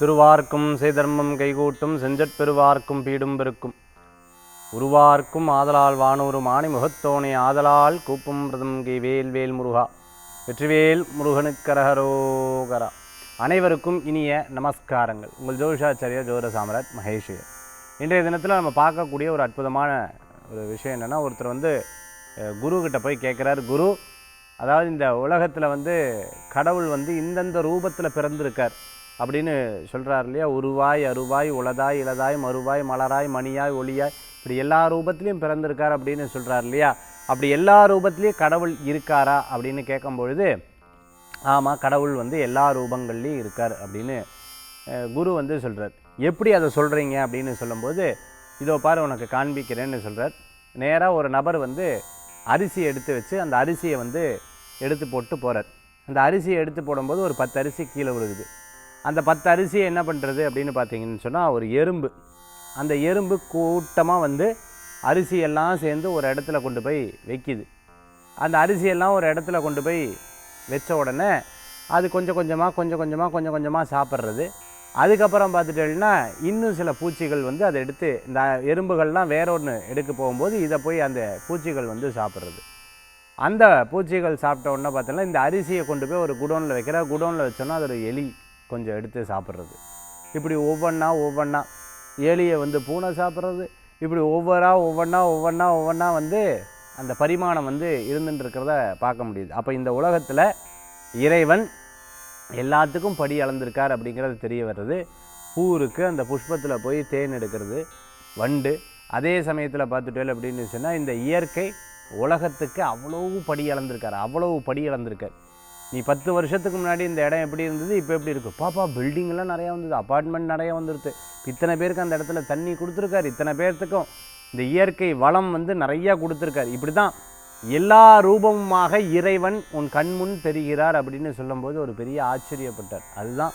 திருவார்க்கும் செய்தர்மம் கைகூட்டும் செஞ்சற்பெருவார்க்கும் பீடும் பெருக்கும் உருவார்க்கும் ஆதலால் வானூறு மாணி முகத்தோனே ஆதலால் கூப்பும் பிரதம் கை வேல் வேல் முருகா வெற்றிவேல் முருகனுக்கரகரோகரா. அனைவருக்கும் இனிய நமஸ்காரங்கள். உங்கள் ஜோதிஷாச்சாரியா ஜோதிட சாம்ராட் மகேஷியர். இன்றைய தினத்தில் நம்ம பார்க்கக்கூடிய ஒரு அற்புதமான ஒரு விஷயம் என்னென்னா, ஒருத்தர் குருக்கிட்ட போய் கேட்குறாரு, குரு, அதாவது இந்த உலகத்தில் கடவுள் இந்தந்த ரூபத்தில் பிறந்திருக்கார் அப்படின்னு சொல்கிறார் இல்லையா? உருவாய், அருவாய், உளதாய், இளதாய், மறுவாய், மலராய், மணியாய், ஒளியாய், இப்படி எல்லா ரூபத்துலேயும் பிறந்திருக்கார் அப்படின்னு சொல்கிறார் இல்லையா? அப்படி எல்லா ரூபத்துலேயும் கடவுள் இருக்காரா அப்படின்னு கேட்கும்பொழுது, ஆமாம், கடவுள் எல்லா ரூபங்கள்லேயும் இருக்கார் அப்படின்னு குரு சொல்கிறார். எப்படி அதை சொல்கிறீங்க அப்படின்னு சொல்லும்போது, இதோ பாரு உனக்கு காண்பிக்கிறேன்னு சொல்கிறார். நேராக ஒரு நபர் அரிசி எடுத்து வச்சு அந்த அரிசியை எடுத்து போட்டு போகிறார். அந்த அரிசியை எடுத்து போடும்போது ஒரு 10 அரிசி கீழே விழுகுது. அந்த 10 அரிசியை என்ன பண்ணுறது அப்படின்னு பார்த்தீங்கன்னு சொன்னால், ஒரு எறும்பு, அந்த எறும்பு கூட்டமாக அரிசியெல்லாம் சேர்ந்து ஒரு இடத்துல கொண்டு போய் வைக்கிது. அந்த அரிசியெல்லாம் ஒரு இடத்துல கொண்டு போய் வச்ச உடனே அது கொஞ்சம் கொஞ்சமாக சாப்பிட்றது. அதுக்கப்புறம் பார்த்துட்டேன்னா இன்னும் சில பூச்சிகள் அதை எடுத்து, இந்த எறும்புகள்லாம் வேற ஒன்று எடுக்க போகும்போது இதை போய் அந்த பூச்சிகள் சாப்பிட்றது. அந்த பூச்சிகள் சாப்பிட்ட உடனே பார்த்தோன்னா இந்த அரிசியை கொண்டு போய் ஒரு குடோனில் வைக்கிற, குடோனில் வச்சோன்னா அது ஒரு எலி கொஞ்சம் எடுத்து சாப்பிட்றது. இப்படி ஒவ்வொன்றா எலியை பூனை சாப்பிட்றது. இப்படி ஒவ்வொன்றா அந்த பரிமாணம் இருந்துட்டு இருக்கிறத பார்க்க முடியுது. அப்போ இந்த உலகத்தில் இறைவன் எல்லாத்துக்கும் படி அளந்திருக்கார் அப்படிங்கிறது தெரிய வர்றது. பூ இருக்குது, அந்த புஷ்பத்தில் போய் தேன் எடுக்கிறது வண்டு. அதே சமயத்தில் பார்த்துட்டேன் அப்படின்னு சொன்னால், இந்த இயற்கை உலகத்துக்கு அவ்வளவு படி அளந்திருக்கார். நீ 10 வருஷத்துக்கு முன்னாடி இந்த இடம் எப்படி இருந்தது, இப்போ எப்படி இருக்குது பாப்பா, பில்டிங்கெல்லாம் நிறையா வந்தது, அப்பார்ட்மெண்ட் நிறையா வந்துடுது, இத்தனை பேருக்கு அந்த இடத்துல தண்ணி கொடுத்துருக்காரு, இத்தனை பேர்த்துக்கும் இந்த இயற்கை வளம் நிறையா கொடுத்துருக்காரு. இப்படி தான் எல்லா ரூபமுமாக இறைவன் உன் கண்முன் தெரிகிறார் அப்படின்னு சொல்லும்போது ஒரு பெரிய ஆச்சரியப்பட்டார். அதுதான்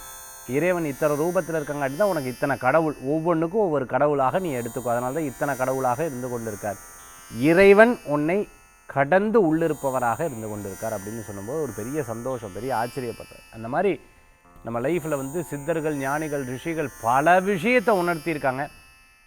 இறைவன் இத்தனை ரூபத்தில் இருக்காங்காட்டி தான் உனக்கு இத்தனை கடவுள், ஒவ்வொன்றுக்கும் ஒவ்வொரு கடவுளாக நீ எடுத்துக்கோ. அதனால தான் இத்தனை கடவுளாக இருந்து கொண்டிருக்கார். இறைவன் உன்னை கடந்து உள்ளிருப்பவராக இருந்து கொண்டிருக்கார் அப்படின்னு சொல்லும்போது ஒரு பெரிய சந்தோஷம், பெரிய ஆச்சரியப்பட்டார். அந்த மாதிரி நம்ம லைஃப்பில் சித்தர்கள், ஞானிகள், ரிஷிகள் பல விஷயத்தை உணர்த்தியிருக்காங்க.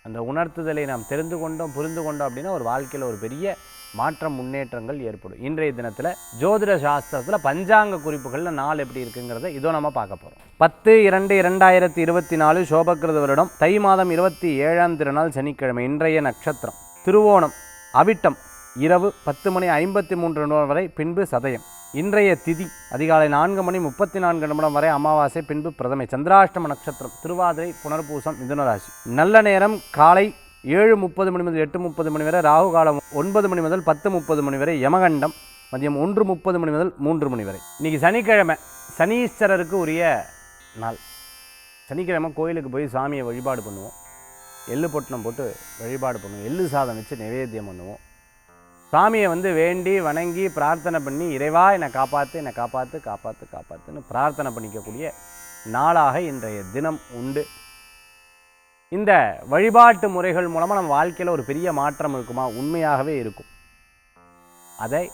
அந்த உணர்த்துதலை நாம் தெரிந்து கொண்டோம், புரிந்து கொண்டோம் அப்படின்னா ஒரு வாழ்க்கையில் ஒரு பெரிய மாற்றம், முன்னேற்றங்கள் ஏற்படும். இன்றைய தினத்தில் ஜோதிட சாஸ்திரத்தில் பஞ்சாங்க குறிப்புகளில் நாள் எப்படி இருக்குங்கிறத இதோ நம்ம பார்க்க போகிறோம். 10/2/2024 சோபக்கிருத வருடம் தை மாதம் 27ஆம் திருநாள் சனிக்கிழமை. இன்றைய நட்சத்திரம் திருவோணம், அவிட்டம் இரவு 10:53 வரை, பின்பு சதயம். இன்றைய திதி அதிகாலை 4:34 வரை அமாவாசை, பின்பு பிரதமை. சந்திராஷ்டம நட்சத்திரம் திருவாதிரை, புனர்பூசம், மிதுனராசி. நல்ல நேரம் காலை 7:30 மணி முதல் 8:30 மணி வரை, ராகு காலம் 9 மணி முதல் 10:30 மணி வரை, யமகண்டம் மதியம் 1:30 மணி முதல் 3 மணி வரை. இன்றைக்கி சனிக்கிழமை, சனீஸ்வரருக்கு உரிய நாள். சனிக்கிழமை கோயிலுக்கு போய் சாமியை வழிபாடு பண்ணுவோம். எள்ளு பொட்டணம் போட்டு வழிபாடு பண்ணுவோம். எள்ளு சாதம் வச்சு நைவேத்தியம் பண்ணுவோம். சாமியை வேண்டி வணங்கி பிரார்த்தனை பண்ணி, இறைவா என்னை காப்பாற்றுன்னு பிரார்த்தனை பண்ணிக்கக்கூடிய நாளாக இன்றைய தினம் உண்டு. இந்த வழிபாட்டு முறைகள் மூலமாக நம்ம வாழ்க்கையில் ஒரு பெரிய மாற்றம் இருக்குமா? உண்மையாகவே இருக்கும். அதை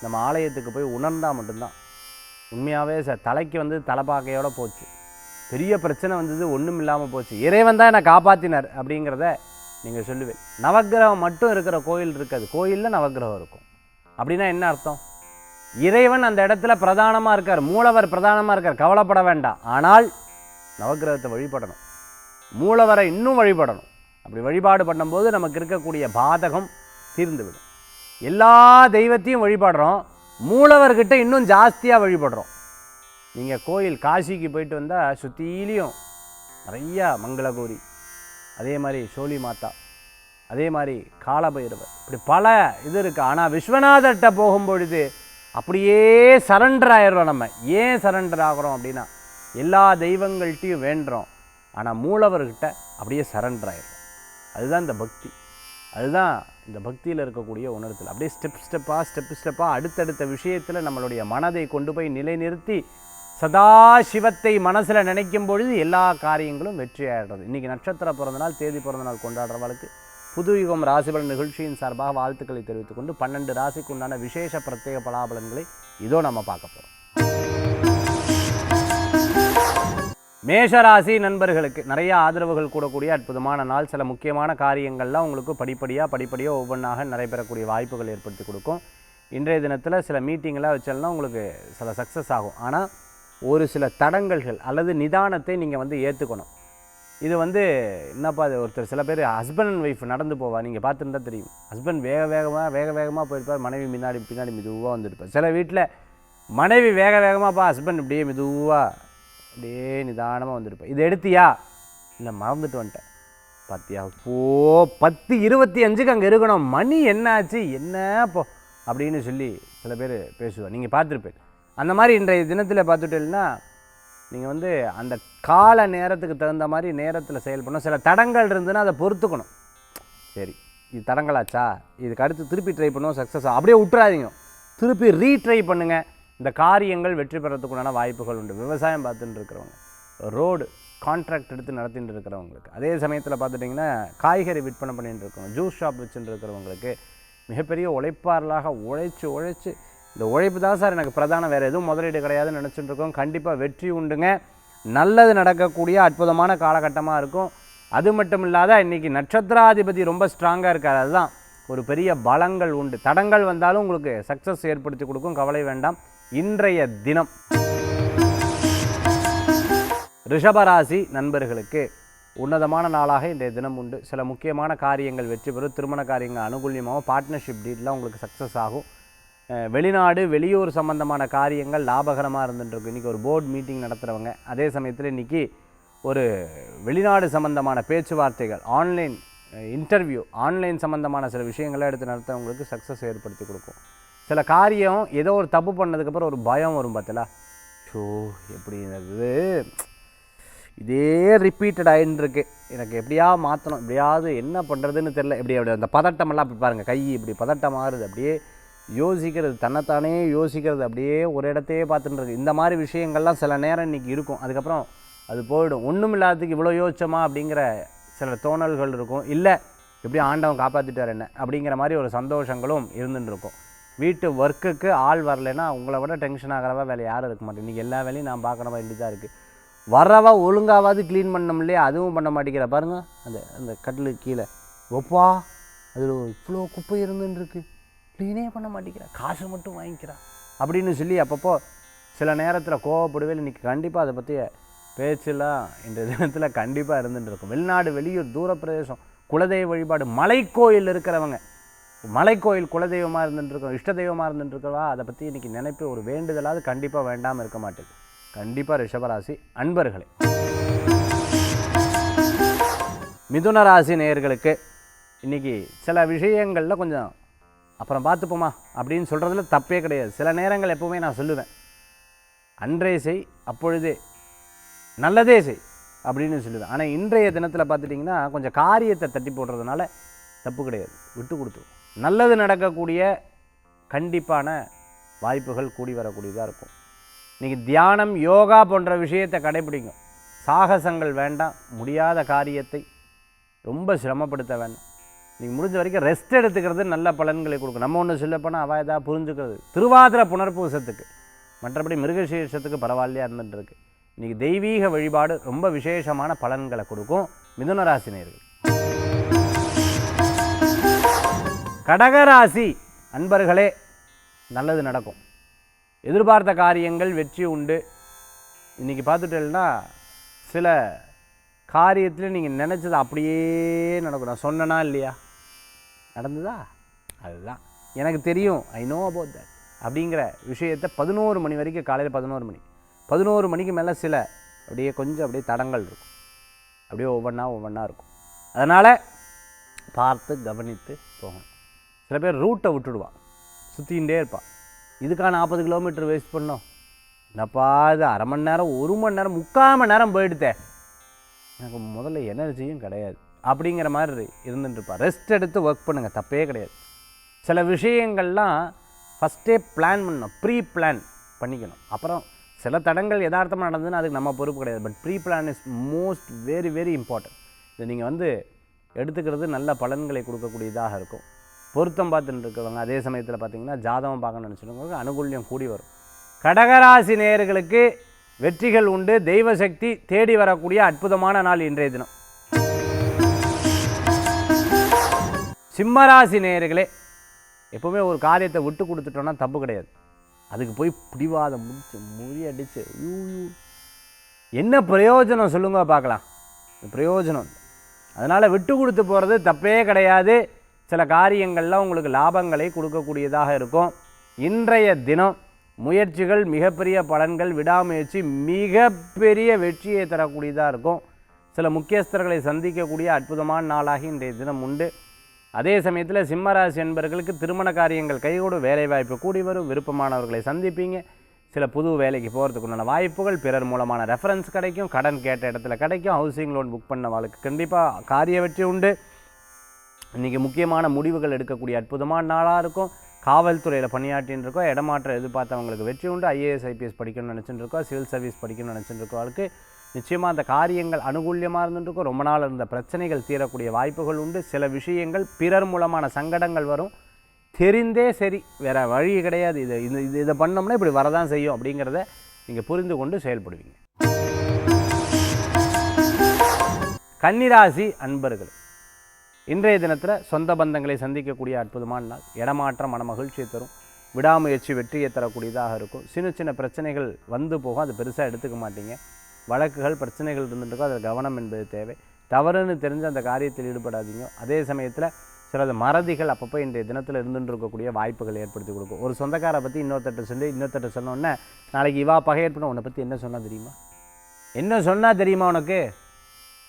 நம்ம ஆலயத்துக்கு போய் உணர்ந்தால் மட்டும்தான். உண்மையாகவே தலைக்கு தலைப்பாக்கையோடு போச்சு, பெரிய பிரச்சனை வந்தது, ஒன்றும் இல்லாமல் போச்சு, இறைவன் தான் என்னை காப்பாற்றினார் அப்படிங்கிறத நீங்கள் சொல்லுவேன். நவக்கிரகம் மட்டும் இருக்கிற கோயில் இருக்காது, கோயிலில் நவக்கிரகம் இருக்கும். அப்படின்னா என்ன அர்த்தம்? இறைவன் அந்த இடத்துல பிரதானமாக இருக்கார், மூலவர் பிரதானமாக இருக்கார், கவலைப்பட வேண்டாம். ஆனால் நவக்கிரகத்தை வழிபடணும், மூலவரை இன்னும் வழிபடணும். அப்படி வழிபாடு பண்ணும்போது நமக்கு இருக்கக்கூடிய பாதகம் தீர்ந்துவிடும். எல்லா தெய்வத்தையும் வழிபடுறோம், மூலவர்கிட்ட இன்னும் ஜாஸ்தியாக வழிபடுறோம். நீங்கள் கோயில் காசிக்கு போயிட்டு வந்தால் சுற்றிலையும் நிறையா மங்களகௌரி, அதே மாதிரி சோழி மாதா, அதே மாதிரி காலபைரவர், இப்படி பல இது இருக்குது. ஆனால் விஸ்வநாதர்கிட்ட போகும்பொழுது அப்படியே சரண்டர் ஆயிடுறோம். நம்ம ஏன் சரண்டர் ஆகிறோம் அப்படின்னா, எல்லா தெய்வங்கள்ட்டையும் வேண்டுறோம், ஆனால் மூலவர்கிட்ட அப்படியே சரண்டர் ஆயிடுறோம். அதுதான் இந்த பக்தி, அதுதான் இந்த பக்தியில் இருக்கக்கூடிய உணர்த்தல். அப்படியே ஸ்டெப்பாக அடுத்தடுத்த விஷயத்தில் நம்மளுடைய மனதை கொண்டு போய் நிலைநிறுத்தி சதா சிவத்தை மனசில் நினைக்கும் பொழுது எல்லா காரியங்களும் வெற்றியாகிறது. இன்றைக்கி நட்சத்திர பிறந்தநாள், தேதி பிறந்தநாள் கொண்டாடுறவர்களுக்கு புதுயுகம் ராசிபலன் நிகழ்ச்சியின் சார்பாக வாழ்த்துக்களை தெரிவித்துக் கொண்டு 12 ராசிக்கு உண்டான விசேஷ பிரத்யேக பலாபலன்களை இதோ நம்ம பார்க்க போகிறோம். மேஷராசி நண்பர்களுக்கு நிறைய ஆதரவுகள் கூடக்கூடிய அற்புதமான நாள். சில முக்கியமான காரியங்கள்லாம் உங்களுக்கு படிப்படியாக ஒவ்வொன்றாக நடைபெறக்கூடிய வாய்ப்புகள் ஏற்படுத்தி கொடுக்கும். இன்றைய தினத்தில் சில மீட்டிங்கெல்லாம் வச்சாலும் உங்களுக்கு சில சக்ஸஸ் ஆகும். ஆனால் ஒரு சில தடங்கல்கள் அல்லது நிதானத்தை நீங்கள் ஏற்றுக்கணும். இது என்னப்பா அது, ஒருத்தர் சில பேர் ஹஸ்பண்ட் அண்ட் ஒய்ஃப் நடந்து போவா, நீங்கள் பார்த்துருந்தா தெரியும். ஹஸ்பண்ட் வேக வேகமாக போயிருப்பார், மனைவி பின்னாடி மெதுவாக வந்துருப்பார். சில வீட்டில் மனைவி வேக வேகமாகப்பா, ஹஸ்பண்ட் இப்படியே மெதுவாக அப்படியே நிதானமாக வந்திருப்பேன். இதை எடுத்தியா, இல்லை மறந்துட்டு வந்துட்டேன், பார்த்தியா, 10:25க்கு அங்கே இருக்கணும், மணி என்னாச்சு என்ன இப்போ அப்படின்னு சொல்லி சில பேர் பேசுவார். நீங்கள் பார்த்துருப்பேன். அந்த மாதிரி இன்றைய தினத்தில் பார்த்துட்டேன்னா நீங்கள் அந்த கால நேரத்துக்கு தகுந்த மாதிரி நேரத்தில் செயல்படணும். சில தடங்கள் இருந்துன்னா அதை பொறுத்துக்கணும். சரி, இது தடங்களாச்சா, இதுக்கு அடுத்து திருப்பி ட்ரை பண்ணுவோம், சக்ஸஸ் அப்படியே விட்டுறாதீங்க, திருப்பி ரீட்ரை பண்ணுங்கள். இந்த காரியங்கள் வெற்றி பெறத்துக்குண்டான வாய்ப்புகள் உண்டு. விவசாயம் பார்த்துட்டு இருக்கிறவங்க, ரோடு கான்ட்ராக்ட் எடுத்து நடத்திட்டு இருக்கிறவங்களுக்கு, அதே சமயத்தில் பார்த்துட்டிங்கன்னா காய்கறி விற்பனை பண்ணிட்டு இருக்கவங்க, ஜூஸ் ஷாப் வச்சுட்டு இருக்கிறவங்களுக்கு மிகப்பெரிய உழைப்பாளராக உழைச்சி இந்த உழைப்பு தான் சார் எனக்கு பிரதானம், வேறு எதுவும் முதலீடு கிடையாதுன்னு நினச்சிட்டு இருக்கோம். கண்டிப்பாக வெற்றி உண்டுங்க. நல்லது நடக்கக்கூடிய அற்புதமான காலகட்டமாக இருக்கும். அது மட்டும் இல்லாத இன்றைக்கி நட்சத்திராதிபதி ரொம்ப ஸ்ட்ராங்காக இருக்கார். அதுதான் ஒரு பெரிய பலங்கள் உண்டு. தடங்கள் வந்தாலும் உங்களுக்கு சக்ஸஸ் ஏற்படுத்தி கொடுக்கும், கவலை வேண்டாம். இன்றைய தினம் ரிஷபராசி நண்பர்களுக்கு உன்னதமான நாளாக இன்றைய தினம் உண்டு. சில முக்கியமான காரியங்கள் வெற்றி பெறும். திருமண காரியங்கள் அனுகூலியமாகவும், பார்ட்னர்ஷிப் டீல்லாம் உங்களுக்கு சக்ஸஸ் ஆகும். வெளிநாடு வெளியூர் சம்பந்தமான காரியங்கள் லாபகரமாக இருந்துட்டுருக்கு. இன்றைக்கி ஒரு போர்டு மீட்டிங் நடத்துகிறவங்க, அதே சமயத்தில் இன்றைக்கி ஒரு வெளிநாடு சம்பந்தமான பேச்சுவார்த்தைகள், ஆன்லைன் இன்டர்வியூ, ஆன்லைன் சம்பந்தமான சில விஷயங்களை எடுத்து நடத்துகிறவங்களுக்கு சக்ஸஸ் ஏற்படுத்தி கொடுக்கும். சில காரியம் ஏதோ ஒரு தப்பு பண்ணதுக்கப்புறம் ஒரு பயம் வரும் பார்த்தல, ஷோ எப்படி இது இதே ரிப்பீட்டட் ஆகிட்டுருக்கு, எனக்கு எப்படியா மாற்றணும், எப்படியாவது என்ன பண்ணுறதுன்னு தெரில, அப்படி அந்த பதட்டமெல்லாம் அப்படி பாருங்கள், கை இப்படி பதட்டமாகுது, அப்படியே யோசிக்கிறது, தன்னைத்தானே யோசிக்கிறது, அப்படியே ஒரு இடத்தையே பார்த்துட்டு இருக்கு. இந்த மாதிரி விஷயங்கள்லாம் சில நேரம் இன்றைக்கி இருக்கும். அதுக்கப்புறம் அது போயிடும். ஒன்றும் இல்லாததுக்கு இவ்வளோ யோசிச்சோமா அப்படிங்கிற சில தோணல்கள் இருக்கும். இல்லை எப்படி ஆண்டவன் காப்பாற்றிட்டார் என்ன அப்படிங்கிற மாதிரி ஒரு சந்தோஷங்களும் இருந்துட்டு இருக்கும். வீட்டு ஒர்க்குக்கு ஆள் வரலைன்னா உங்களை விட டென்ஷன் ஆகிறவா வேலை யாரும் இருக்க மாட்டேன். இன்றைக்கி எல்லா வேலையும் நான் பார்க்குற மாதிரி தான் இருக்குது. வரவா ஒழுங்காவது க்ளீன் பண்ணோம் இல்லையா, அதுவும் பண்ண மாட்டேங்கிற பாருங்கள். அந்த கட்டிலுக்கு கீழே ஒப்பா அதில் இவ்வளோ குப்பை இருந்துருக்கு, க்ளீனே பண்ண மாட்டேங்கிறா, காசு மட்டும் வாங்கிக்கிறா அப்படின்னு சொல்லி அப்பப்போ சில நேரத்தில் கோவப்படுவேன். இன்றைக்கி கண்டிப்பாக அதை பற்றிய பேச்செல்லாம் இந்த தினத்தில் கண்டிப்பாக இருந்துகிட்டு இருக்கும். வெளிநாடு வெளியூர் தூரப்பிரதேசம் குலதெய்வ வழிபாடு, மலைக்கோயில் இருக்கிறவங்க, மலைக்கோயில் குலதெய்வமாக இருந்துட்டுருக்கோம், இஷ்ட தெய்வமாக இருந்துட்டுருக்கவா, அதை பற்றி இன்றைக்கி நினைப்பு ஒரு வேண்டுதலாவது கண்டிப்பாக வேண்டாமல் இருக்க மாட்டேது. கண்டிப்பாக ரிஷபராசி அன்பர்களே. மிதுன ராசி நேயர்களுக்கு இன்றைக்கி சில விஷயங்களில் கொஞ்சம் அப்புறம் பார்த்துப்போமா அப்படின்னு சொல்கிறதுல தப்பே கிடையாது. சில நேரங்கள் எப்போவுமே நான் சொல்லுவேன், அன்றே செய் அப்பொழுதே நல்லதே செய் அப்படின்னு சொல்லுவேன். ஆனால் இன்றைய தினத்தில் பார்த்துட்டிங்கன்னா கொஞ்சம் காரியத்தை தட்டி போடுறதுனால தப்பு கிடையாது, விட்டு கொடுத்து நல்லது நடக்கக்கூடிய கண்டிப்பான வாய்ப்புகள் கூடி வரக்கூடியதாக இருக்கும். இன்றைக்கி தியானம் யோகா போன்ற விஷயத்தை கடைபிடிக்கும். சாகசங்கள் வேண்டாம், முடியாத காரியத்தை ரொம்ப சிரமப்படுத்த வேண்டாம். நீங்கள் முடிஞ்ச வரைக்கும் ரெஸ்ட் எடுத்துக்கிறது நல்ல பலன்களை கொடுக்கும். நம்ம ஒன்று சொல்லப்போனால் அவள் ஏதாவது புரிஞ்சுக்கிறது திருவாதிரை புனர்பூசத்துக்கு, மற்றபடி மிருகசீர்ஷத்துக்கு பரவாயில்லையா இருந்துட்டுருக்கு. இன்றைக்கி தெய்வீக வழிபாடு ரொம்ப விசேஷமான பலன்களை கொடுக்கும். மிதுன ராசி நேயர்கள். கடகராசி அன்பர்களே, நல்லது நடக்கும். எதிர்பார்த்த காரியங்கள் வெற்றி உண்டு. இன்றைக்கி பார்த்துட்டேன்னா சில காரியத்தில் நீங்கள் நினச்சது அப்படியே நடக்கும். நான் சொன்னனா இல்லையா, நடந்ததா, அதுதான் எனக்கு தெரியும், ஐ நோ அபவுட் தட் அப்படிங்கிற விஷயத்தை 11 மணி வரைக்கும், காலையில் 11 மணிக்கு மேலே சில அப்படியே கொஞ்சம் அப்படியே தடங்கள் இருக்கும், அப்படியே ஒவ்வொன்றா இருக்கும். அதனால் பார்த்து கவனித்து போகணும். சில பேர் ரூட்டை விட்டுடுவான், சுற்றிகிட்டே இருப்பான். இதுக்காக 40 கிலோமீட்டர் வேஸ்ட் பண்ணோம், என்னப்பா இது அரை மணி நேரம் 1 மணி நேரம் 3/4 மணி நேரம் போயிடுத்தே, எனக்கு முதல்ல எனர்ஜியும் கிடையாது அப்படிங்கிற மாதிரி இருந்துட்டுருப்பார். ரெஸ்ட் எடுத்து ஒர்க் பண்ணுங்கள், தப்பே கிடையாது. சில விஷயங்கள்லாம் ஃபஸ்ட்டே பிளான் பண்ணணும், ப்ரீ பிளான் பண்ணிக்கணும். அப்புறம் சில தடங்கள் யதார்த்தமாக நடந்ததுன்னா அதுக்கு நம்ம பொறுப்பு கிடையாது. But pre plan is most very very important. இதை நீங்கள் எடுத்துக்கிறது நல்ல பலன்களை கொடுக்கக்கூடியதாக இருக்கும். பொருத்தம் பார்த்துட்டு இருக்கிறவங்க, அதே சமயத்தில் பார்த்திங்கன்னா ஜாதகம் பார்க்கணும்னு நினச்சிருக்கவங்க அனுகூல்யம் கூடி வரும். கடகராசி நேயர்களுக்கு வெற்றிகள் உண்டு. தெய்வ சக்தி தேடி வரக்கூடிய அற்புதமான நாள் இன்றைய தினம். சிம்மராசி நேயர்களே, எப்பவுமே ஒரு காரியத்தை விட்டு கொடுத்துட்டோம்னா தப்பு கிடையாது. அதுக்கு போய் பிடிவாதம் முடிச்சு முறியடிச்சு என்ன பிரயோஜனம் சொல்லுங்க பார்க்கலாம். பிரயோஜனம் இல்லை. அதனால் விட்டு கொடுத்து போகிறது தப்பே கிடையாது. சில காரியங்கள்லாம் உங்களுக்கு லாபங்களை கொடுக்கக்கூடியதாக இருக்கும். இன்றைய தினம் முயற்சிகள் மிகப்பெரிய பலன்கள், விடாமுயற்சி மிகப்பெரிய வெற்றியை தரக்கூடியதாக இருக்கும். சில முக்கியஸ்தர்களை சந்திக்கக்கூடிய அற்புதமான நாளாகி இன்றைய தினம் உண்டு. அதே சமயத்தில் சிம்மராசி என்பவர்களுக்கு திருமண காரியங்கள் கைகூடு, வேலைவாய்ப்பு கூடி வரும், விருப்பமானவர்களை சந்திப்பீங்க. சில புது வேலைக்கு போகிறதுக்குண்டான வாய்ப்புகள், பிறர் மூலமான ரெஃபரன்ஸ் கிடைக்கும், கடன் கேட்ட இடத்துல கிடைக்கும், ஹவுசிங் லோன் புக் பண்ண வாழ்க்கை கண்டிப்பாக காரிய வெற்றி உண்டு. இன்றைக்கி முக்கியமான முடிவுகள் எடுக்கக்கூடிய அற்புதமான நாளாக இருக்கும். காவல்துறையில் பணியாற்றின்னு இருக்கோம், இடமாற்றம் எதிர்பார்த்தவங்களுக்கு வெற்றி உண்டு. ஐஏஎஸ் ஐபிஎஸ் படிக்கணும்னு நினச்சிட்டு இருக்கோம், சிவில் சர்வீஸ் படிக்கணும்னு நினச்சிட்டு இருக்கவங்களுக்கு நிச்சயமாக அந்த காரியங்கள் அனுகூல்யமாக இருந்துருக்கும். ரொம்ப நாள் இருந்த பிரச்சனைகள் தீரக்கூடிய வாய்ப்புகள் உண்டு. சில விஷயங்கள் பிறர் மூலமான சங்கடங்கள் வரும். தெரிந்தே சரி, வேறு வழி கிடையாது, இதை பண்ணோம்னா இப்படி வரதான் செய்யும் அப்படிங்கிறத நீங்கள் புரிந்து கொண்டு செயல்படுவீங்க. கன்னிராசி அன்பர்கள், இன்றைய தினத்தில் சொந்த பந்தங்களை சந்திக்கக்கூடிய அற்புதமான நாள். இடமாற்றம் மன மகிழ்ச்சியை தரும். விடாமுயற்சி வெற்றியை தரக்கூடியதாக இருக்கும். சின்ன சின்ன பிரச்சனைகள் வந்து போகும், அது பெருசாக எடுத்துக்க மாட்டீங்க. வழக்குகள் பிரச்சனைகள் இருந்துருக்கோ அதில் கவனம் என்பது தேவை. தவறுன்னு தெரிஞ்சு அந்த காரியத்தில் ஈடுபடாதீங்க. அதே சமயத்தில் சிலது மறதிகள் அப்பப்போ இன்றைய தினத்தில் இருந்துட்டு இருக்கக்கூடிய வாய்ப்புகள் ஏற்படுத்தி கொடுக்கும். ஒரு சொந்தக்காரை பற்றி இன்னொருத்தட்ட சொன்னோன்னே நாளைக்கு இவா பகை ஏற்படும். உன்னை பற்றி என்ன சொன்னால் தெரியுமா, என்ன சொன்னால் தெரியுமா உனக்கு,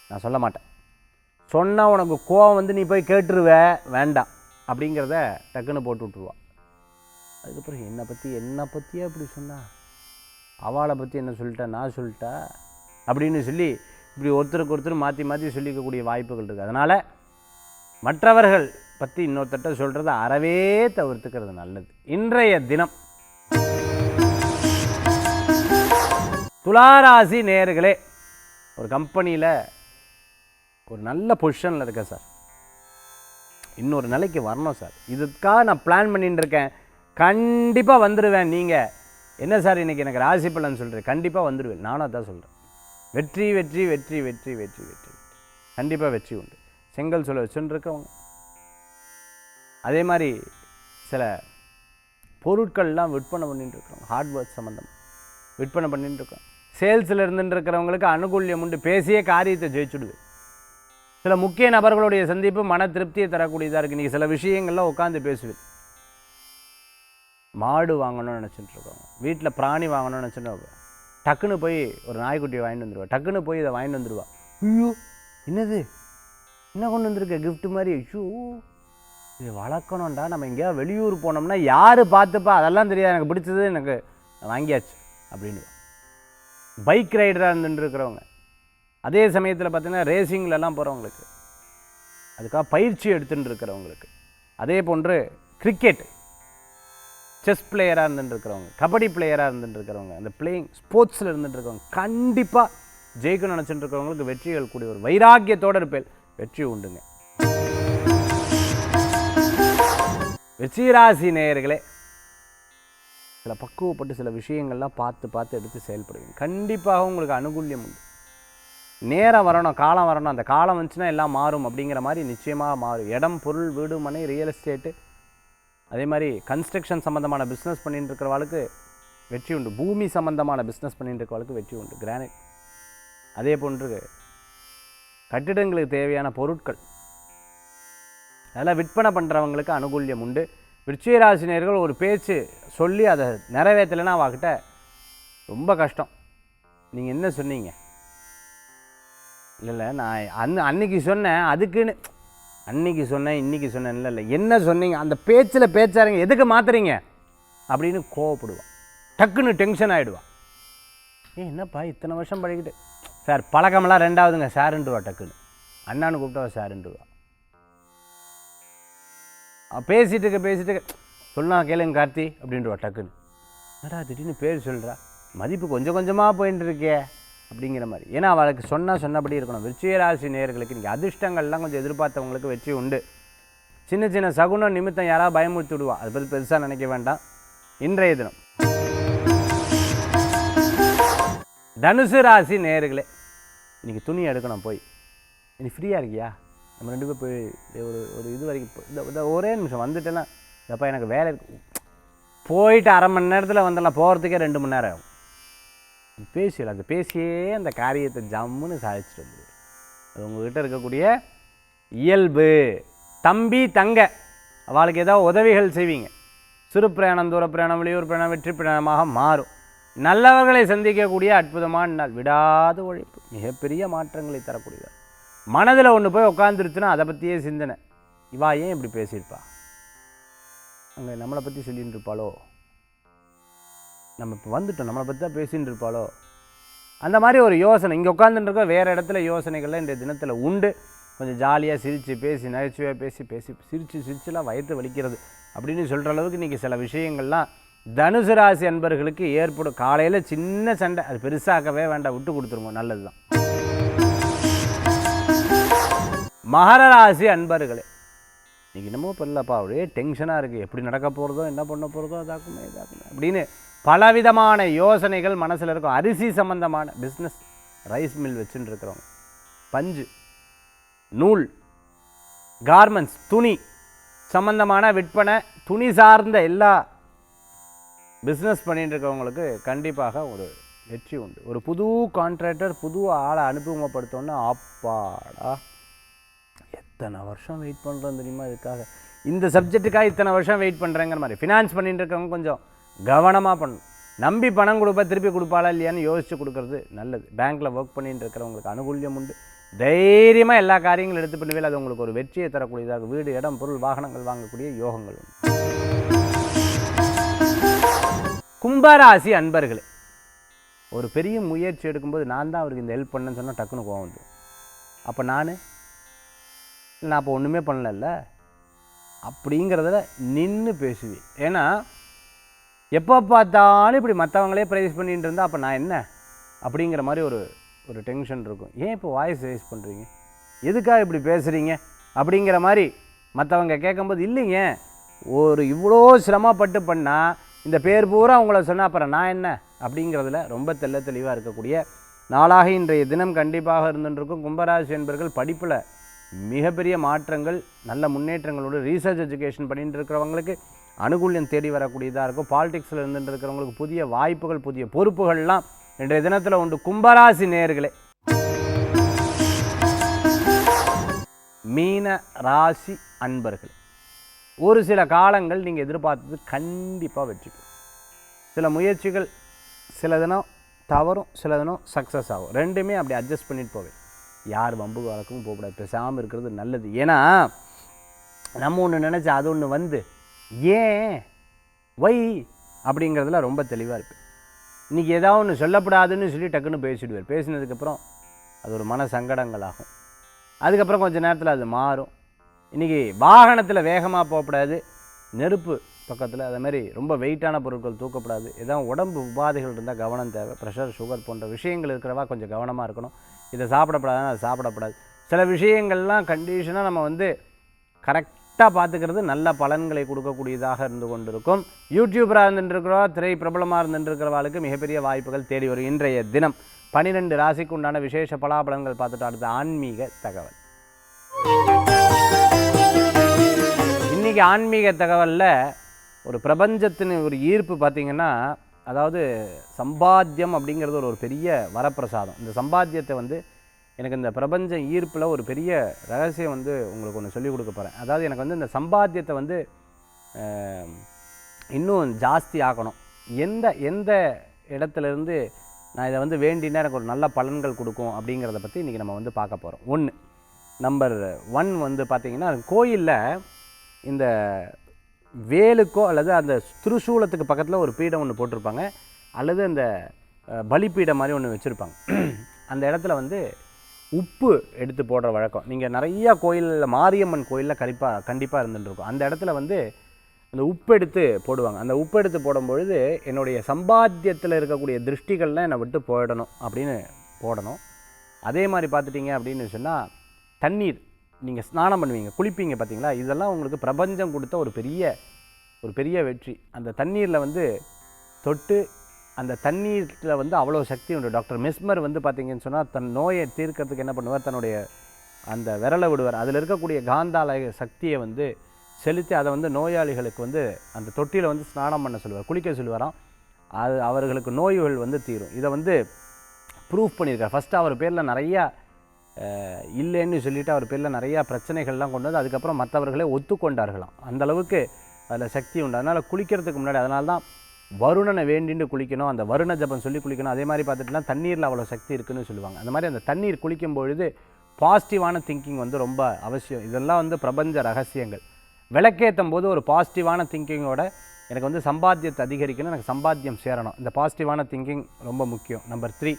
நான் சொல்ல மாட்டேன், சொன்னால் உனக்கு கோவம் வந்து நீ போய் கேட்டுருவ, வேண்டாம் அப்படிங்கிறத டக்குன்னு போட்டு விட்ருவா. அதுக்கப்புறம் என்னை பற்றியே அப்படி சொன்னா, அவளை பற்றி என்ன சொல்லிட்டேன், நான் சொல்லிட்டா அப்படின்னு சொல்லி இப்படி ஒருத்தருக்கு ஒருத்தர் மாற்றி மாற்றி சொல்லிக்கக்கூடிய வாய்ப்புகள் இருக்குது. அதனால் மற்றவர்கள் பற்றி இன்னொருத்தட்ட சொல்கிறத அறவே தவிர்த்துக்கிறது நல்லது. இன்றைய தினம் துளாராசி நேயர்களே, ஒரு கம்பெனியில் ஒரு நல்ல பொசிஷனில் இருக்கேன் சார், இன்னொரு நிலைக்கு வரணும் சார், இதுக்காக நான் பிளான் பண்ணிட்டு இருக்கேன், கண்டிப்பாக வந்துடுவேன். நீங்கள் என்ன சார் இன்றைக்கி எனக்கு ராசி பலன் சொல்கிறேன், கண்டிப்பாக வந்துடுவேன். நானும் அதான் சொல்கிறேன். வெற்றி வெற்றி வெற்றி வெற்றி வெற்றி வெற்றி கண்டிப்பாக வெற்றி உண்டு. செங்கல் சொல்ல வச்சுன்னு இருக்கவங்க, அதே மாதிரி சில பொருட்கள்லாம் விற்பனை பண்ணிட்டு இருக்கிறோம், ஹார்ட்வேர் சம்மந்தம் விற்பனை பண்ணிட்டு இருக்கோம். சேல்ஸில் இருந்துட்டு இருக்கிறவங்களுக்கு அனுகூல்யம் உண்டு. பேசிய காரியத்தை ஜெயிச்சுடுவேன். சில முக்கிய நபர்களுடைய சந்திப்பு மன திருப்தியை தரக்கூடியதாக இருக்குது. நீங்கள் சில விஷயங்கள்லாம் உட்காந்து பேசுவேன். மாடு வாங்கணும்னு நினச்சிட்டு இருக்கோம், வீட்டில் பிராணி வாங்கணும்னு நினச்சிட்டு டக்குன்னு போய் ஒரு நாய்க்குட்டியை வாங்கிட்டு வந்துடுவா, டக்குன்னு போய் இதை வாங்கிட்டு வந்துடுவா. ஐயோ என்னது, என்ன கொண்டு வந்திருக்க கிஃப்ட் மாதிரி, ஐயோ இது வளர்க்கணும்டா, நம்ம எங்கேயாவது வெளியூர் போனோம்னா யார் பார்த்துப்பா, அதெல்லாம் தெரியாது, எனக்கு பிடிச்சது எனக்கு வாங்கியாச்சு அப்படின்னு. பைக் ரைடராக இருந்துட்டு இருக்கிறவங்க, அதே சமயத்தில் பார்த்திங்கன்னா ரேசிங்லலாம் போகிறவங்களுக்கு, அதுக்காக பயிற்சி எடுத்துகிட்டு இருக்கிறவங்களுக்கு, அதே போன்று கிரிக்கெட் செஸ் பிளேயராக இருந்துட்டுருக்கிறவங்க, கபடி பிளேயராக இருந்துட்டுருக்கிறவங்க, அந்த பிளேயிங் ஸ்போர்ட்ஸில் இருந்துட்டுருக்கவங்க, கண்டிப்பாக ஜெயிக்கணும்னு நினச்சிட்டு இருக்கிறவங்களுக்கு வெற்றிகள் கூடிய ஒரு வைராக்கியத்தோடு இருப்பேன், வெற்றி உண்டுங்க. விருச்சிகராசி நேயர்களே, சில பக்குவப்பட்டு சில விஷயங்கள்லாம் பார்த்து எடுத்து செயல்படுவீங்க. கண்டிப்பாக உங்களுக்கு அனுகூல்யம் உண்டு. நேரம் வரணும், காலம் வரணும், அந்த காலம் வந்துச்சுன்னா எல்லாம் மாறும் அப்படிங்கிற மாதிரி நிச்சயமாக மாறும். இடம், பொருள், வீடு, மனை, ரியல் எஸ்டேட்டு, அதே மாதிரி கன்ஸ்ட்ரக்ஷன் சம்மந்தமான பிஸ்னஸ் பண்ணிட்டு இருக்கிறவளுக்கு வெற்றி உண்டு. பூமி சம்மந்தமான பிஸ்னஸ் பண்ணிட்டு இருக்கிறவளுக்கு வெற்றி உண்டு. கிரானைட், அதே போன்று கட்டிடங்களுக்கு தேவையான பொருட்கள் அதெல்லாம் விற்பனை பண்ணுறவங்களுக்கு அனுகூல்யம் உண்டு. விருச்சிகராசினியர்கள் ஒரு பேச்சு சொல்லி அதை நிறைவேற்றலைன்னா அவகிட்ட ரொம்ப கஷ்டம். நீங்கள் என்ன சொன்னீங்க, இல்லை நான் அன்னைக்கு சொன்னேன், அதுக்குன்னு அன்னைக்கு சொன்னேன் இன்றைக்கி சொன்னேன், இல்லை என்ன சொன்னீங்க, அந்த பேச்சில் பேச்சாருங்க எதுக்கு மாற்றுறீங்க அப்படின்னு கோவப்படுவான், டக்குன்னு டென்ஷன் ஆகிடுவான். என்னப்பா இத்தனை வருஷம் பழகிட்டு, சார் பழக்கமெல்லாம் ரெண்டாவதுங்க சாருன்றுவா, டக்குன்னு அண்ணான்னு கூப்பிட்டா சாருன்றுவா. பேசிட்டு சொன்னா கேளுங்க கார்த்தி அப்படின்றவா, டக்குன்னு என்னடா திடீர்னு பேர் சொல்கிறா, மதிப்பு கொஞ்சம் கொஞ்சமாக போயின்னு இருக்கே அப்படிங்கிற மாதிரி. ஏன்னா அவளுக்கு சொன்னபடி இருக்கணும். விருச்சிகராசி நேயர்களுக்கு இன்றைக்கி அதிர்ஷ்டங்கள்லாம் கொஞ்சம் எதிர்பார்த்தவங்களுக்கு வெற்றி உண்டு. சின்ன சின்ன சகுன நிமித்தம் யாராவது பயமுறுத்தி விடுவா, அதை பற்றி பெருசாக நினைக்க வேண்டாம். இன்றைய தினம் தனுசு ராசி நேயர்களே, இன்றைக்கி துணி எடுக்கணும் போய். நீ ஃப்ரீயாக இருக்கியா? நம்ம 2 பேர் போய் ஒரு இது வரைக்கும் இந்த ஒரே நிமிஷம் வந்துட்டேன்னா, எப்போ எனக்கு வேலை இருக்கு, போயிட்டு அரை மணி நேரத்தில் வந்துடலாம், போகிறதுக்கே 2 மணி நேரம் ஆகும். பேசிடலாம். அந்த பேசியே அந்த காரியத்தை ஜம்முன்னு சாதிச்சுட்டு வந்துடுது. அது உங்கள்கிட்ட இருக்கக்கூடிய இயல்பு. தம்பி தங்க அவளுக்கு ஏதாவது உதவிகள் செய்வீங்க. சிறு பிரயாணம், தூர பிரயாணம், வெளியூர் பிரயாணம் வெற்றி பிரயாணமாக மாறும். நல்லவர்களை சந்திக்கக்கூடிய அற்புதமான நாள். விடாத உழைப்பு மிகப்பெரிய மாற்றங்களை தரக்கூடியது. மனதில் ஒன்று போய் உட்காந்துருச்சுன்னா அதை பற்றியே சிந்தனை. இவா ஏன் இப்படி பேசியிருப்பா, அங்கே நம்மளை பற்றி சொல்லின்னு இருப்பாளோ, நம்ம இப்போ வந்துட்டோம் நம்மளை பற்றி தான் பேசின்னு இருப்பாளோ, அந்த மாதிரி ஒரு யோசனை இங்கே உட்காந்துருக்க. வேறு இடத்துல யோசனைகள்லாம் இன்றைய தினத்தில் உண்டு. கொஞ்சம் ஜாலியாக சிரித்து பேசி, நகைச்சுவையாக பேசி சிரிச்சுலாம் வயிற்று வலிக்கிறது அப்படின்னு சொல்கிற அளவுக்கு இன்றைக்கி சில விஷயங்கள்லாம் தனுசு ராசி அன்பர்களுக்கு ஏற்படும். காலையில் சின்ன சண்டை, அது பெருசாக்கவே வேண்டாம், விட்டு கொடுத்துருங்க, நல்லது தான். மகர ராசி அன்பர்களே, இன்றைக்கி என்னமோ பண்ணலப்பா, அப்படியே டென்ஷனாக இருக்குது, எப்படி நடக்க போகிறதோ, என்ன பண்ண போகிறதோ, இதாக்குமே அப்படின்னு பலவிதமான யோசனைகள் மனசில் இருக்கும். அரிசி சம்பந்தமான பிஸ்னஸ், ரைஸ் மில் வச்சுன்னு இருக்கிறவங்க, பஞ்சு, நூல், கார்மெண்ட்ஸ், துணி சம்பந்தமான விற்பனை, துணி சார்ந்த எல்லா பிஸ்னஸ் பண்ணிட்டு இருக்கவங்களுக்கு கண்டிப்பாக ஒரு வெற்றி உண்டு. ஒரு புது கான்ட்ராக்டர் புது ஆளை அனுபவப்படுத்தோன்னா, அப்பாடா எத்தனை வருஷம் வெயிட் பண்ணுறோம் தெரியுமா இதுக்காக, இந்த சப்ஜெக்ட்டுக்காக இத்தனை வருஷம் வெயிட் பண்ணுறேங்கிற மாதிரி. ஃபினான்ஸ் பண்ணிட்டு இருக்கவங்க கொஞ்சம் கவனமாக பண்ணணும். நம்பி பணம் கொடுப்பா, திருப்பி கொடுப்பாளா இல்லையான்னு யோசித்து கொடுக்கறது நல்லது. பேங்க்கில் ஒர்க் பண்ணிட்டு இருக்கிறவங்களுக்கு அனுகூல்யம் உண்டு. தைரியமாக எல்லா காரியங்களும் எடுத்து பண்ணுவேன். அது உங்களுக்கு ஒரு வெற்றியை தரக்கூடியதாக. வீடு, இடம், பொருள், வாகனங்கள் வாங்கக்கூடிய யோகங்கள் உண்டு. கும்பராசி அன்பர்களே, ஒரு பெரிய முயற்சி எடுக்கும்போது நான் தான் அவருக்கு இந்த ஹெல்ப் பண்ணேன்னு சொன்னால் டக்குன்னு கோவம் வந்து, அப்போ நான் அப்போ ஒன்றுமே பண்ணல அப்படிங்கிறதுல நின்று பேசுவேன். ஏன்னா எப்போ பார்த்தாலும் இப்படி மற்றவங்களே ப்ரைஸ் பண்ணிட்டு இருந்தால் அப்போ நான் என்ன அப்படிங்கிற மாதிரி ஒரு டென்ஷன் இருக்கும். ஏன் இப்போ வாய்ஸ் ரைஸ் பண்ணுறீங்க, எதுக்காக இப்படி பேசுகிறீங்க அப்படிங்கிற மாதிரி மற்றவங்க கேட்கும்போது, இல்லைங்க ஒரு இவ்வளோ சிரமப்பட்டு பண்ணால் இந்த பேர் பூரா அவங்கள சொன்னால் அப்புறம் நான் என்ன அப்படிங்கிறதுல ரொம்ப தெளிவாக இருக்கக்கூடிய நாளாக இன்றைய தினம் கண்டிப்பாக இருந்துருக்கும். கும்பராசி என்பர்கள் படிப்பில் மிகப்பெரிய மாற்றங்கள், நல்ல முன்னேற்றங்களோடு ரீசர்ச் எஜுகேஷன் பண்ணிட்டு இருக்கிறவங்களுக்கு அனுகூல்யம் தேடி வரக்கூடியதாக இருக்கும். பாலிடிக்ஸில் இருந்துட்டு இருக்கிறவங்களுக்கு புதிய வாய்ப்புகள், புதிய பொறுப்புகள்லாம் இன்றைய தினத்தில் உண்டு. கும்பராசி நேயர்களே, மீன ராசி அன்பர்கள், ஒரு சில காலங்கள் நீங்கள் எதிர்பார்த்தது கண்டிப்பாக வெற்றி பெறும். சில முயற்சிகள் சில தினம் தவறும், சில தினம் சக்ஸஸ் ஆகும். ரெண்டுமே அப்படி அட்ஜஸ்ட் பண்ணிட்டு போவேன். யார் வம்பு வழக்கும் போகக்கூடாது, பேசாமல் இருக்கிறது நல்லது. ஏன்னா நம்ம ஒன்று நினச்சா அது ஒன்று வந்து ஏன் வை அப்படிங்கிறதுல ரொம்ப தெளிவாக இருப்பேன். இன்றைக்கி ஏதாவது ஒன்று சொல்லப்படாதுன்னு சொல்லி டக்குன்னு பேசிடுவார். பேசினதுக்கப்புறம் அது ஒரு மன சங்கடங்கள் ஆகும். அதுக்கப்புறம் கொஞ்சம் நேரத்தில் அது மாறும். இன்றைக்கி வாகனத்தில் வேகமாக போகக்கூடாது, நெருப்பு பக்கத்தில் அதே மாதிரி ரொம்ப வெயிட்டான பொருட்கள் தூக்கப்படாது. ஏதாவது உடம்பு உபாதைகள் இருந்தால் கவனம் தேவை. ப்ரெஷர், சுகர் போன்ற விஷயங்கள் இருக்கிறவா கொஞ்சம் கவனமாக இருக்கணும். இதை சாப்பிடப்படாதுன்னா அது சாப்பிடப்படாது. சில விஷயங்கள்லாம் கண்டிஷனாக நம்ம கரெக்டாக பார்த்துக்கிறது நல்ல பலன்களை கொடுக்கக்கூடியதாக இருந்து கொண்டிருக்கும். யூடியூபராக இருந்துட்டுருக்கிறவா, திரை பிரபலமாக இருந்துட்டுருக்கிறவாளுக்கு மிகப்பெரிய வாய்ப்புகள் தேடி வரும். இன்றைய தினம் 12 ராசிக்கு உண்டான விசேஷ பலாபலன்கள் பார்த்துட்டு அடுத்த ஆன்மீக தகவல். இன்றைக்கி ஆன்மீக தகவலில் ஒரு பிரபஞ்சத்தின் ஒரு ஈர்ப்பு பார்த்திங்கன்னா, அதாவது சம்பாத்தியம் அப்படிங்கிறது ஒரு பெரிய வரப்பிரசாதம். இந்த சம்பாத்தியத்தை எனக்கு இந்த பிரபஞ்ச ஈர்ப்பில் ஒரு பெரிய ரகசியம் உங்களுக்கு ஒன்று சொல்லிக் கொடுக்க போகிறேன். அதாவது எனக்கு இந்த சம்பாத்தியத்தை இன்னும் ஜாஸ்தி ஆக்கணும். எந்த இடத்துலேருந்து நான் இதை வேண்டினா எனக்கு ஒரு நல்ல பலன்கள் கொடுக்கும் அப்படிங்கிறத பற்றி இன்றைக்கி நம்ம பார்க்க போகிறோம். நம்பர் 1 பார்த்திங்கன்னா, கோயிலில் இந்த வேலுக்கோ அல்லது அந்த திருசூலத்துக்கு பக்கத்தில் ஒரு பீடம் ஒன்று போட்டிருப்பாங்க, அல்லது அந்த பலிப்பீடம் மாதிரி ஒன்று வச்சுருப்பாங்க. அந்த இடத்துல உப்பு எடுத்து போடுற வழக்கம் நீங்கள் நிறையா கோயிலில், மாரியம்மன் கோயிலில் கண்டிப்பாக இருந்துட்டுருக்கும். அந்த இடத்துல அந்த உப்பு எடுத்து போடுவாங்க. அந்த உப்பு எடுத்து போடும்பொழுது என்னுடைய சம்பாத்தியத்தில் இருக்கக்கூடிய திருஷ்டிகள்லாம் என்னை விட்டு போயிடணும் அப்படின்னு போடணும். அதே மாதிரி பார்த்துட்டிங்க அப்படின்னு சொன்னால், தண்ணீர் நீங்கள் ஸ்நானம் பண்ணுவீங்க, குளிப்பீங்க பார்த்தீங்களா, இதெல்லாம் உங்களுக்கு பிரபஞ்சம் கொடுத்த ஒரு பெரிய வெற்றி. அந்த தண்ணீரில் தொட்டு அந்த தண்ணீரில் வந்து அவ்வளோ சக்தி உண்டு. டாக்டர் மெஸ்மர் வந்து பார்த்தீங்கன்னு சொன்னால் தன் நோயை தீர்க்கறதுக்கு என்ன பண்ணுவார், தன்னுடைய அந்த விரலை விடுவார். அதில் இருக்கக்கூடிய காந்தாலய சக்தியை வந்து செலுத்தி அதை வந்து நோயாளிகளுக்கு வந்து அந்த தொட்டியில் வந்து ஸ்நானம் பண்ண சொல்லுவார், குளிக்க சொல்லுவாராம். அது அவர்களுக்கு நோய்கள் வந்து தீரும். இதை வந்து ப்ரூஃப் பண்ணியிருக்கார். ஃபஸ்ட்டு அவர் பேரில் நிறையா இல்லைன்னு சொல்லிவிட்டு அவர் பேரில் நிறையா பிரச்சனைகள்லாம் கொண்டு வந்து அதுக்கப்புறம் மற்றவர்களே ஒத்துக்கொண்டார்களாம். அந்தளவுக்கு அதில் சக்தி உண்டு. அதனால் குளிக்கிறதுக்கு முன்னாடி அதனால தான் வருணனை வேண்டின்னு குளிக்கணும், அந்த வருண ஜபம் சொல்லி குளிக்கணும். அதே மாதிரி பார்த்துட்டுனா தண்ணீரில் அவ்வளோ சக்தி இருக்குதுன்னு சொல்லுவாங்க. அந்த மாதிரி அந்த தண்ணீர் குளிக்கும் பொழுது பாசிட்டிவான திங்கிங் வந்து ரொம்ப அவசியம். இதெல்லாம் வந்து பிரபஞ்ச ரகசியங்கள். விளக்கேற்றும் போது ஒரு பாசிட்டிவான திங்கிங்கோட எனக்கு வந்து சம்பாத்தியத்தை அதிகரிக்கணும், எனக்கு சம்பாத்தியம் சேரணும். இந்த பாசிட்டிவான திங்கிங் ரொம்ப முக்கியம். நம்பர் 3.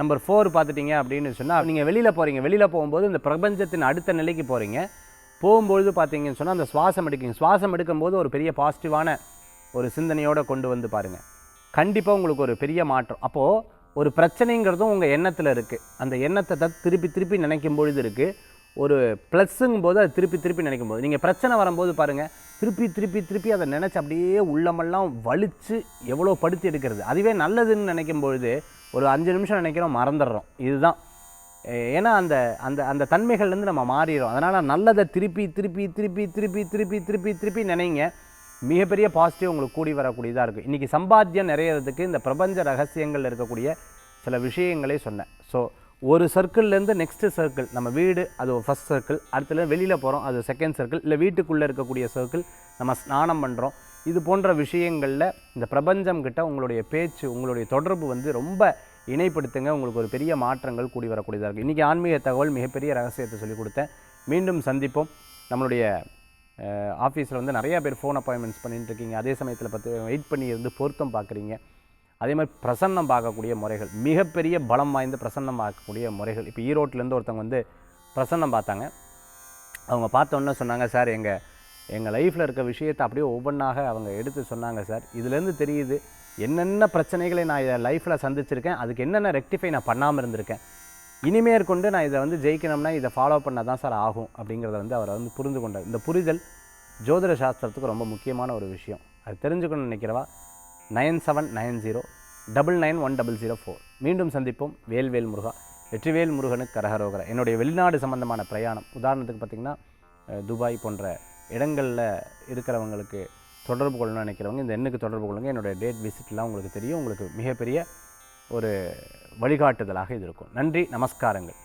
நம்பர் 4 பார்த்துட்டிங்க அப்படின்னு சொன்னால், நீங்கள் வெளியில் போகிறீங்க, வெளியில் போகும்போது இந்த பிரபஞ்சத்தின் அடுத்த நிலைக்கு போகிறீங்க. போகும்பொழுது பார்த்தீங்கன்னு சொன்னால் அந்த சுவாசம் எடுக்குங்க. சுவாசம் எடுக்கும்போது ஒரு பெரிய பாசிட்டிவான ஒரு சிந்தனையோடு கொண்டு வந்து பாருங்கள், கண்டிப்பாக உங்களுக்கு ஒரு பெரிய மாற்றம். அப்போது ஒரு பிரச்சனைங்கிறதும் உங்கள் எண்ணத்தில் இருக்குது. அந்த எண்ணத்தை திருப்பி திருப்பி நினைக்கும் பொழுது இருக்குது. ஒரு ப்ளஸ்ஸுங்கும் போது அது திருப்பி திருப்பி நினைக்கும் போது, நீங்கள் பிரச்சனை வரும்போது பாருங்கள், திருப்பி திருப்பி திருப்பி அதை நினச்சி அப்படியே உள்ளமெல்லாம் வலித்து எவ்வளோ படுத்தி எடுக்கிறது. அதுவே நல்லதுன்னு நினைக்கும் பொழுது ஒரு 5 நிமிஷம் நினைக்கிறோம், மறந்துடுறோம். இதுதான். ஏன்னா அந்த அந்த அந்த தன்மைகள்லேருந்து நம்ம மாறிடுறோம். அதனால் நல்லதை திருப்பி திருப்பி திருப்பி திருப்பி திருப்பி திருப்பி திருப்பி நினைங்க, மிகப்பெரிய பாசிட்டிவ் உங்களுக்கு கூடி வரக்கூடியதாக இருக்குது. இன்றைக்கி சம்பாத்தியம் நிறையிறதுக்கு இந்த பிரபஞ்ச ரகசியங்கள் இருக்கக்கூடிய சில விஷயங்களே சொன்னேன். ஸோ ஒரு சர்க்கிள்லேருந்து நெக்ஸ்ட்டு சர்க்கிள், நம்ம வீடு அது ஒரு ஃபஸ்ட் சர்க்கிள், அடுத்துல வெளியில் போகிறோம் அது செகண்ட் சர்க்கிள், இல்லை வீட்டுக்குள்ளே இருக்கக்கூடிய சர்க்கிள், நம்ம ஸ்நானம் பண்ணுறோம். இது போன்ற விஷயங்களில் இந்த பிரபஞ்சம் கிட்ட உங்களுடைய பேச்சு, உங்களுடைய தொடர்பு வந்து ரொம்ப இணைப்படுத்துங்க. உங்களுக்கு ஒரு பெரிய மாற்றங்கள் கூடி வரக்கூடியதாக இருக்குது. இன்றைக்கி ஆன்மீக தகவல் மிகப்பெரிய ரகசியத்தை சொல்லிக் கொடுத்தேன். மீண்டும் சந்திப்போம். நம்மளுடைய ஆஃபீஸில் வந்து நிறையா பேர் ஃபோன் அப்பாயின்மெண்ட்ஸ் பண்ணிட்டு இருக்கீங்க. அதே சமயத்தில் வெயிட் பண்ணி இருந்து பொருத்தம் பார்க்குறீங்க. அதே மாதிரி பிரசன்னம் பார்க்கக்கூடிய முறைகள், மிகப்பெரிய பலம் வாய்ந்த பிரசன்னம் பார்க்கக்கூடிய முறைகள். இப்போ ஈரோட்டிலேருந்து ஒருத்தவங்க வந்து பிரசன்னம் பார்த்தாங்க. அவங்க பார்த்தோன்னே சொன்னாங்க, சார் எங்கள் லைஃப்பில் இருக்க விஷயத்தை அப்படியே ஒவ்வொன்றாக அவங்க எடுத்து சொன்னாங்க. சார் இதுலேருந்து தெரியுது என்னென்ன பிரச்சனைகளை நான் இதை லைஃப்பில் சந்திச்சிருக்கேன், அதுக்கு என்னென்ன ரெக்டிஃபை நான் பண்ணாமல் இருந்திருக்கேன், இனிமேற்கொண்டு நான் இதை வந்து ஜெயிக்கணும்னா இதை ஃபாலோ பண்ண தான் சார் ஆகும் அப்படிங்கிறத வந்து அவரை வந்து புரிந்து கொண்டார். இந்த புரிதல் ஜோதிட சாஸ்திரத்துக்கு ரொம்ப முக்கியமான ஒரு விஷயம். அது தெரிஞ்சுக்கணும்னு நினைக்கிறவா 9790991104. மீண்டும் சந்திப்போம். வேல்வேல் முருகா. வெற்றிவேல் முருகனுக்கு கரகரோகரா. என்னுடைய வெளிநாடு சம்பந்தமான பிரயாணம், உதாரணத்துக்கு பார்த்திங்கன்னா துபாய் போன்ற இடங்களில் இருக்கிறவங்களுக்கு தொடர்பு கொள்ளணும்னு நினைக்கிறவங்க இந்த எண்ணுக்கு தொடர்பு கொள்ளுங்கள். என்னுடைய டேட் விசிட்லாம் உங்களுக்கு தெரியும். உங்களுக்கு மிகப்பெரிய ஒரு வழிகாட்டுதலாக இது இருக்கும். நன்றி, நமஸ்காரங்கள்.